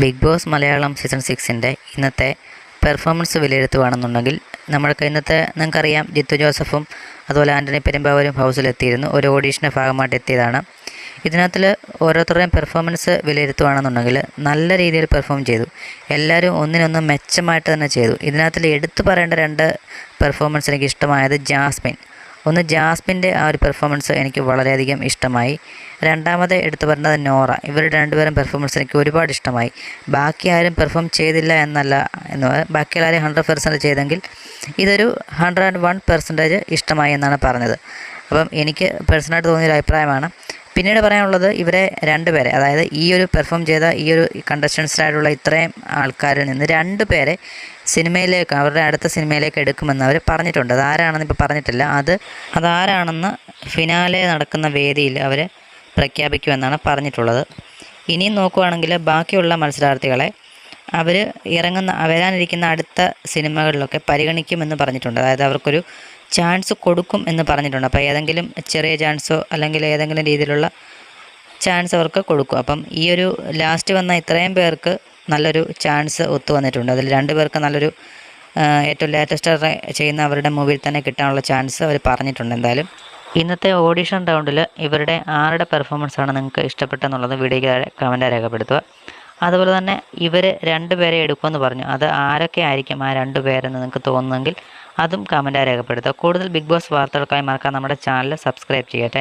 Big boss Malayalam season 6-ൻ്റെ ഇന്നത്തെ performance വിലയിരുത്തുകയാണെന്നുണ്ടെങ്കിൽ ഇന്നത്തെ നിങ്ങൾക്കറിയാം, ജിത്തു ജോസഫും അതുപോലെ ആൻ്റണി പെരുമ്പാവൂരും ഹൗസിലെത്തിയിരുന്നു. ഒരു ഓഡീഷൻ്റെ ഭാഗമായിട്ട് എത്തിയതാണ്. ഇതിനകത്തിൽ ഓരോരുത്തരുടെയും പെർഫോമൻസ് വിലയിരുത്തുകയാണെന്നുണ്ടെങ്കിൽ നല്ല രീതിയിൽ പെർഫോം ചെയ്തു. എല്ലാവരും ഒന്നിനൊന്ന് മെച്ചമായിട്ട് തന്നെ ചെയ്തു. ഇതിനകത്തിൽ എടുത്തു പറയേണ്ട രണ്ട് പെർഫോമൻസ് എനിക്ക് ഇഷ്ടമായത് ജാസ്മിൻ്റെ ആ ഒരു പെർഫോമൻസ് എനിക്ക് വളരെയധികം ഇഷ്ടമായി. രണ്ടാമത് എടുത്തു പറഞ്ഞത് നോറ. ഇവരുടെ രണ്ടുപേരും പെർഫോമൻസ് എനിക്ക് ഒരുപാട് ഇഷ്ടമായി. ബാക്കി ആരും പെർഫോം ചെയ്തില്ല എന്നല്ല, ബാക്കി എല്ലാവരും 100% ചെയ്തെങ്കിൽ ഇതൊരു 101% ഇഷ്ടമായി എന്നാണ് പറഞ്ഞത്. അപ്പം എനിക്ക് പേഴ്സണലായിട്ട് തോന്നിയൊരു അഭിപ്രായമാണ്. പിന്നീട് പറയാനുള്ളത്, ഇവരെ രണ്ടുപേരെ, അതായത് ഈ ഒരു പെർഫോം ചെയ്ത ഈ ഒരു കണ്ടസ്റ്റൻസായിട്ടുള്ള ഇത്രയും ആൾക്കാരിൽ നിന്ന് രണ്ടുപേരെ സിനിമയിലേക്ക്, അവരുടെ അടുത്ത സിനിമയിലേക്ക് എടുക്കുമെന്ന് അവർ പറഞ്ഞിട്ടുണ്ട്. അതാരാണെന്ന് ഇപ്പോൾ പറഞ്ഞിട്ടില്ല. അതാരാണെന്ന് ഫിനാലെ നടക്കുന്ന വേദിയിൽ അവർ പ്രഖ്യാപിക്കുമെന്നാണ് പറഞ്ഞിട്ടുള്ളത്. ഇനിയും നോക്കുകയാണെങ്കിൽ ബാക്കിയുള്ള മത്സരാർത്ഥികളെ അവർ വരാനിരിക്കുന്ന അടുത്ത സിനിമകളിലൊക്കെ പരിഗണിക്കുമെന്ന് പറഞ്ഞിട്ടുണ്ട്. അതായത് അവർക്കൊരു ചാൻസ് കൊടുക്കും എന്ന് പറഞ്ഞിട്ടുണ്ട്. അപ്പോൾ ഏതെങ്കിലും ചെറിയ ചാൻസോ അല്ലെങ്കിൽ ഏതെങ്കിലും രീതിയിലുള്ള ചാൻസ് അവർക്ക് കൊടുക്കും. അപ്പം ഈ ഒരു ലാസ്റ്റ് വന്ന ഇത്രയും പേർക്ക് നല്ലൊരു ചാൻസ് ഒത്തു വന്നിട്ടുണ്ട്. അതിൽ രണ്ട് പേർക്ക് നല്ലൊരു ഏറ്റവും ലേറ്റസ്റ്റ് ചെയ്യുന്ന അവരുടെ മൂവിയിൽ തന്നെ കിട്ടാനുള്ള ചാൻസ് അവർ പറഞ്ഞിട്ടുണ്ട്. എന്തായാലും ഇന്നത്തെ ഓഡിഷൻ റൗണ്ടിൽ ഇവരുടെ ആരുടെ പെർഫോമൻസാണ് നിങ്ങൾക്ക് ഇഷ്ടപ്പെട്ടെന്നുള്ളത് വീഡിയോയ്ക്ക് താഴെ കമൻറ്റായി രേഖപ്പെടുത്തുക. അതുപോലെ തന്നെ ഇവർ രണ്ടുപേരെ എടുക്കുമെന്ന് പറഞ്ഞു. അത് ആരൊക്കെ ആയിരിക്കും ആ രണ്ടുപേരെന്ന് നിങ്ങൾക്ക് തോന്നുന്നെങ്കിൽ അതും കമൻറ്റായി രേഖപ്പെടുത്തുക. കൂടുതൽ ബിഗ് ബോസ് വാർത്തകൾക്കായി മറക്കാൻ നമ്മുടെ ചാനൽ സബ്സ്ക്രൈബ് ചെയ്യട്ടെ.